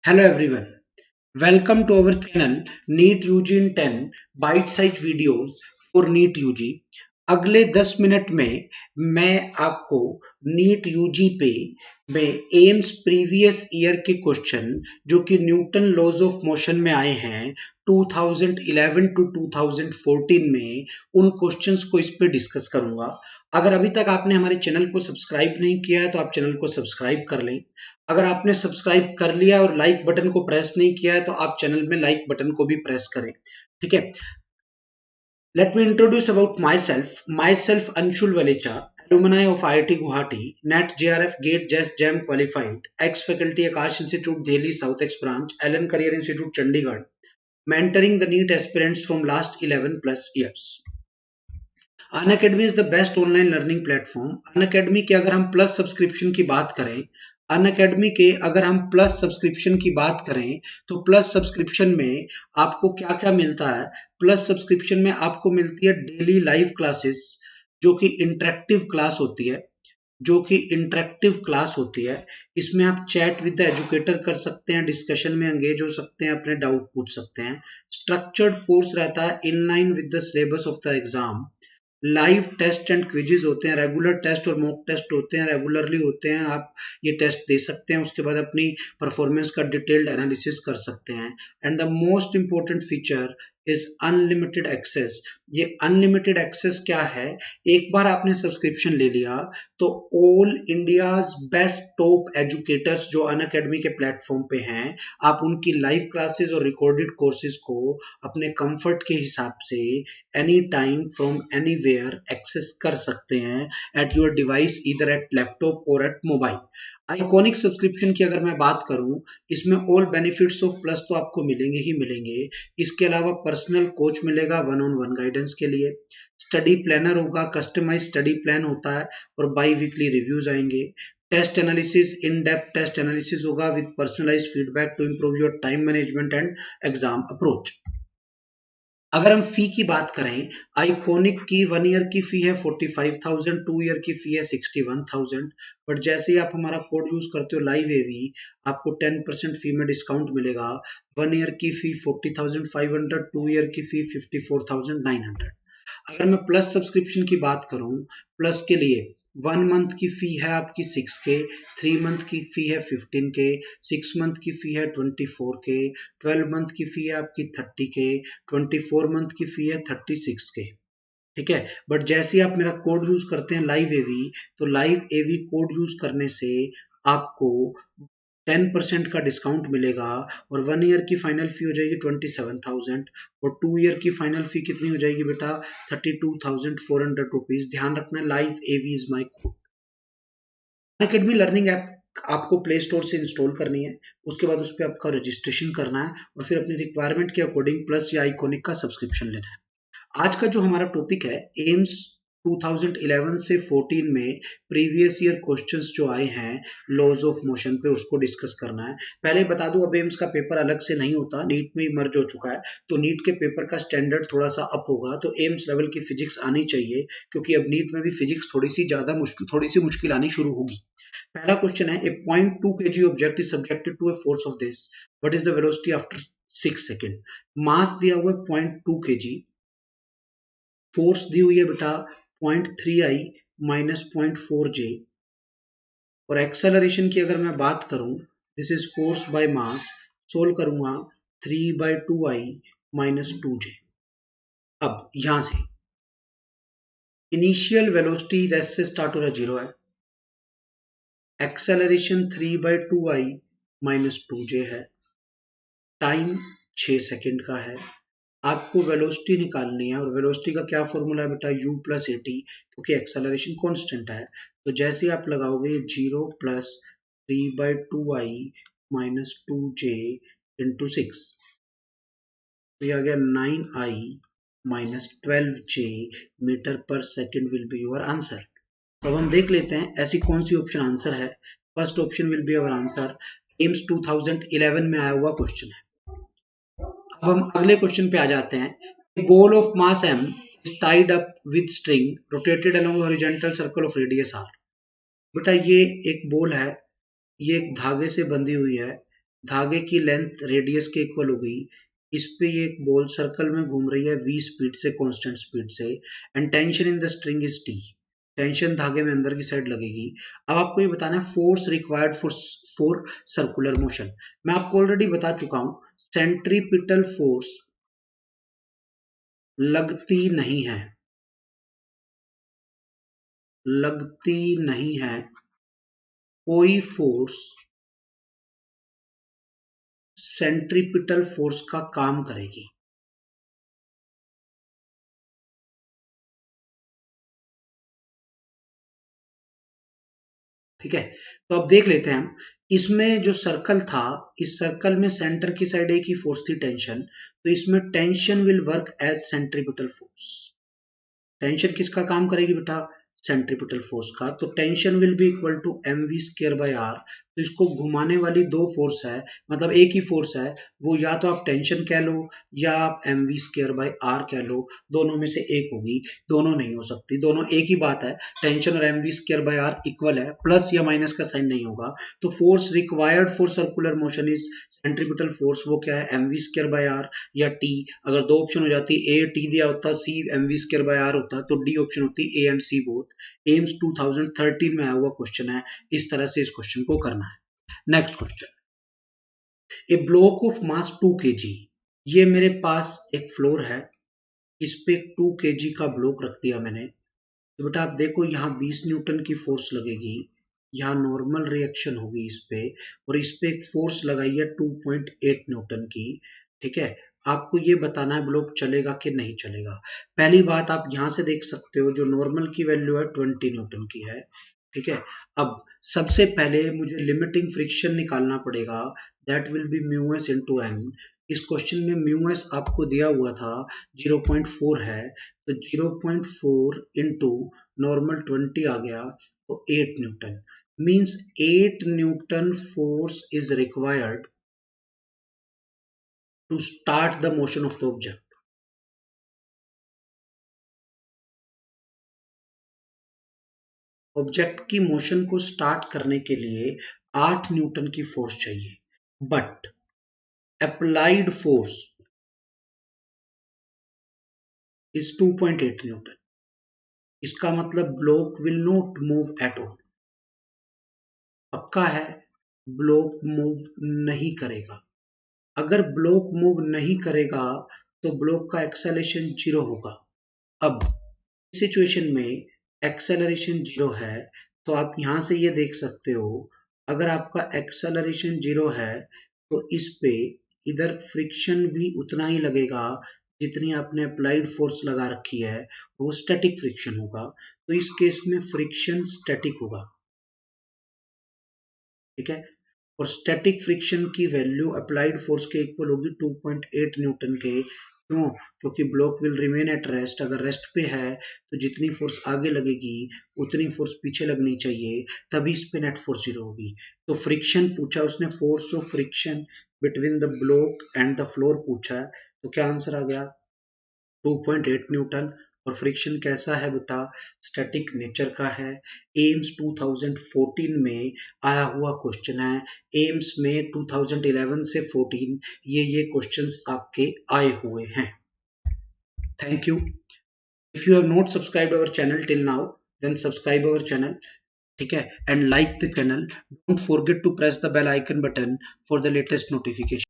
Hello everyone, welcome to our channel NEET UG in 10 bite-sized videos for NEET UG। अगले 10 minute में मैं आपको NEET UG पे में एम्स प्रीवियस ईयर के क्वेश्चन जो कि न्यूटन लॉज ऑफ मोशन में आए हैं 2011 टू 2014 में उन क्वेश्चंस को इस पे डिस्कस करूंगा। अगर अभी तक आपने हमारे चैनल को सब्सक्राइब नहीं किया है तो आप चैनल को सब्सक्राइब कर लें। अगर आपने सब्सक्राइब कर लिया और लाइक बटन को प्रेस नहीं किया है तो आप चैनल में लाइक बटन को भी प्रेस करें। ठीक है, let me introduce about myself. Myself Anshul Valecha, alumni of IIT Guwahati, NET JRF Gate Jazz Jam qualified, ex-faculty Akash Institute Delhi South X branch, Allen Career Institute Chandigarh, mentoring the NEET aspirants from last 11 plus years. Unacademy is the best online learning platform. Unacademy के अगर हम plus subscription की बात करें, Unacademy के अगर हम plus subscription की बात करें तो प्लस सब्सक्रिप्शन में आपको क्या क्या मिलता है। प्लस सब्सक्रिप्शन में आपको मिलती है डेली लाइव क्लासेस जो कि इंटरेक्टिव क्लास होती है, इसमें आप चैट विद द एजुकेटर कर सकते हैं, डिस्कशन में एंगेज हो सकते हैं, अपने डाउट पूछ सकते हैं। स्ट्रक्चर्ड कोर्स रहता है in line with the syllabus of the exam. Live test and quizzes होते हैं, रेगुलर टेस्ट और मॉक टेस्ट होते हैं, रेगुलरली होते हैं। आप ये टेस्ट दे सकते हैं, उसके बाद अपनी परफॉर्मेंस का डिटेल्ड एनालिसिस कर सकते हैं। And the most important feature is unlimited access. ये अनलिमिटेड एक्सेस क्या है, एक बार आपने सब्सक्रिप्शन ले लिया तो all India's best top educators जो अनअकैडमी के प्लेटफॉर्म पे हैं, आप उनकी लाइव क्लासेस और रिकॉर्डेड कोर्सेज को अपने कंफर्ट के हिसाब से any time from anywhere access कर सकते हैं एट योर डिवाइस, इधर एट लैपटॉप और एट मोबाइल। आइकॉनिक सब्सक्रिप्शन की अगर मैं बात करूं, इसमें ऑल बेनिफिट्स ऑफ प्लस तो आपको मिलेंगे ही मिलेंगे। इसके अलावा पर्सनल कोच मिलेगा वन ऑन वन गाइडेंस के लिए, स्टडी प्लानर होगा, कस्टमाइज स्टडी प्लान होता है और बाई वीकली रिव्यूज आएंगे। Test analysis, in depth test analysis होगा with personalised feedback to improve your time management and exam approach. अगर हम फी की बात करें, आइकॉनिक की 1 ईयर की फी है 45,000, 2 ईयर की फी है 61,000। बट जैसे ही आप हमारा कोड यूज करते हो लाइव एवी, आपको 10% फी में डिस्काउंट मिलेगा। 1 ईयर की फी 40,500, 2 ईयर की फी 54,900। अगर मैं प्लस सब्सक्रिप्शन की बात करूं, प्लस के लिए 1 मंथ की फी है आपकी 6K, 3 मंथ की फी है 15K, 6 मंथ की फी है 24K, 12 मंथ की फी है आपकी 30K, 24 मंथ की फी है 36K। ठीक है, बट जैसे ही आप मेरा कोड यूज करते हैं लाइव एवी, तो लाइव एवी कोड यूज करने से आपको 10% का डिस्काउंट मिलेगा और 1 ईयर की फाइनल फी हो जाएगी 27,000 और 2 ईयर की फाइनल फी कितनी हो जाएगी बेटा, 32,400 रुपीज। ध्यान रखना, live AV is my code. Unacademy learning app आपको प्ले स्टोर से इंस्टॉल करनी है, उसके बाद उस पर आपका रजिस्ट्रेशन करना है और फिर अपनी रिक्वायरमेंट के अकॉर्डिंग प्लस या आइकॉनिक का सब्सक्रिप्शन लेना है। आज का जो हमारा टॉपिक है, एम्स 2011 से 14 में प्रीवियस ईयर क्वेश्चंस जो आए हैं लॉज ऑफ मोशन पे, उसको डिस्कस करना है। पहले बता दूं, अब एम्स का पेपर अलग से नहीं होता, नीट में ही मर्ज हो चुका है, तो नीट के पेपर का स्टैंडर्ड थोड़ा सा अप होगा, तो एम्स लेवल की फिजिक्स आनी चाहिए क्योंकि अब नीट में भी फिजिक्स थोड़ी सी मुश्किल आनी शुरू होगी। पहला क्वेश्चन है, a 0.2 kg object is subjected to a force of this, what is the velocity after 6 second. Mass दिया हुआ है 0.2 kg, फोर्स दी हुई है बेटा 0.3 I माइनस 0.4 J, और एक्सेलरेशन की अगर मैं बात करूं, this is force by mass, solve करूंगा 3/2I माइनस 2J। अब यहां से इनिशियल वेलोसिटी रेस्ट से स्टार्ट हो रहा है 0 है, एक्सेलरेशन 3/2I माइनस 2J है, टाइम 6 सेकेंड का है। आपको वेलोसिटी निकालनी है और वेलोसिटी का क्या फॉर्मूला है बेटा, u प्लस ए टी, क्योंकि एक्सेलरेशन कांस्टेंट है। तो जैसे ही आप लगाओगे 0 plus 3/2I minus 2J into 6, तो ये आ गया 9I माइनस 12J मीटर पर second will be your answer. तो अब हम देख लेते हैं ऐसी कौन सी ऑप्शन आंसर है। First option will be our answer, AIIMS 2011 में आया हुआ क्वेश्चन है। अब हम अगले क्वेश्चन पे आ जाते हैं। Ball of mass m is tied up with string rotated along a horizontal circle of radius r। बेटा ये एक बॉल है, ये एक धागे से बंधी हुई है, धागे की लेंथ रेडियस के इक्वल हो गई। इस पे ये एक बॉल सर्कल में घूम रही है v स्पीड से, कांस्टेंट स्पीड से, and tension in the string is T। Tension धागे में अंदर की साइड लगेगी। अब आपको ये बताना है force required for circular motion. मैं आपको ऑलरेडी बता चुका हूं, सेंट्रीपिटल फोर्स लगती नहीं है, लगती नहीं है कोई फोर्स सेंट्रीपिटल फोर्स का काम करेगी। ठीक है, तो अब देख लेते हैं हम। इसमें जो सर्कल था, इस सर्कल में सेंटर की साइड एक ही फोर्स थी, टेंशन। तो इसमें tension will work as centripetal force. Tension किसका काम करेगी बेटा? सेंट्रीपिटल फोर्स का। तो tension will be equal to M V square by R. तो इसको घुमाने वाली दो फोर्स है, मतलब एक ही फोर्स है, वो या तो आप टेंशन कह लो या आप M V square by R कह लो, दोनों में से एक होगी। दोनों नहीं हो सकती, दोनों एक ही बात है। टेंशन और M V square by R equal है, प्लस या माइनस का साइन नहीं होगा। तो force required for circular motion is centripetal force, वो क्या है? M V square by R या टी। अगर दो ऑप्शन हो जाती, ए टी दिया होता, C M V square by R होता, तो डी ऑप्शन होती A and C both. AIIMS 2013 में आया हुआ क्वेश्चन है। इस तरह से इस क्वेश्चन को करना है। Next question, A block of mass 2 kg। ये मेरे पास एक फ्लोर है, इस पे 2 kg का ब्लॉक रख दिया मैंने। तो बेटा आप देखो, यहाँ 20 न्यूटन की फोर्स लगेगी, यहाँ नॉर्मल रिएक्शन होगी इस पे, और इस पे एक फोर्स लगाई है 2.8 न्यूटन की। ठीक है, आपको ये बताना है ब्लॉक चलेगा कि नहीं चलेगा। पहली बात आप यहाँ से देख सकते हो, जो नॉर्मल की वैल्यू है 20 न्यूटन की है। ठीक है, अब सबसे पहले मुझे लिमिटिंग फ्रिक्शन निकालना पड़ेगा, that will be mu S into N. इस क्वेश्चन में म्यू एस आपको दिया हुआ था 0.4 है, तो 0.4 इंटू नॉर्मल 20 आ गया, तो 8 newton. Means 8 newton force is required to start the motion of the object. Object की मोशन को स्टार्ट करने के लिए 8 न्यूटन की फोर्स चाहिए, but applied force is 2.8 newton. इसका मतलब block will not move at all. पक्का है, ब्लॉक मूव नहीं करेगा। अगर ब्लॉक मूव नहीं करेगा तो ब्लॉक का एक्सेलरेशन 0 होगा। अब इस सिचुएशन में एक्सेलरेशन 0 है, तो आप यहां से ये देख सकते हो, अगर आपका एक्सेलरेशन 0 है तो इस पे इधर फ्रिक्शन भी उतना ही लगेगा जितनी आपने अप्लाइड फोर्स लगा रखी है, वो स्टैटिक फ्रिक्शन होगा। तो इस केस में फ्रिक्शन स्टैटिक होगा। ठीक है, और स्टैटिक फ्रिक्शन की वैल्यू अप्लाइड फोर्स के इक्वल होगी 2.8 न्यूटन के। क्यों? क्योंकि block will remain at rest. अगर रेस्ट पे है तो जितनी फोर्स आगे लगेगी उतनी फोर्स पीछे लगनी चाहिए, तभी इस पे नेट फोर्स 0 होगी। तो फ्रिक्शन पूछा उसने, force of friction between the block and the floor पूछा है, तो क्या आंसर आ गया? 2.8 न्यूटन। और फ्रिक्शन कैसा है बेटा? स्टैटिक नेचर का है। एम्स 2014 में आया हुआ क्वेश्चन है। एम्स में 2011 से 14 ये क्वेश्चंस आपके आए हुए हैं। Thank you. If you have not subscribed our channel till now, then subscribe our channel. ठीक है, and like the channel. Don't forget to press the bell icon button for the latest notification.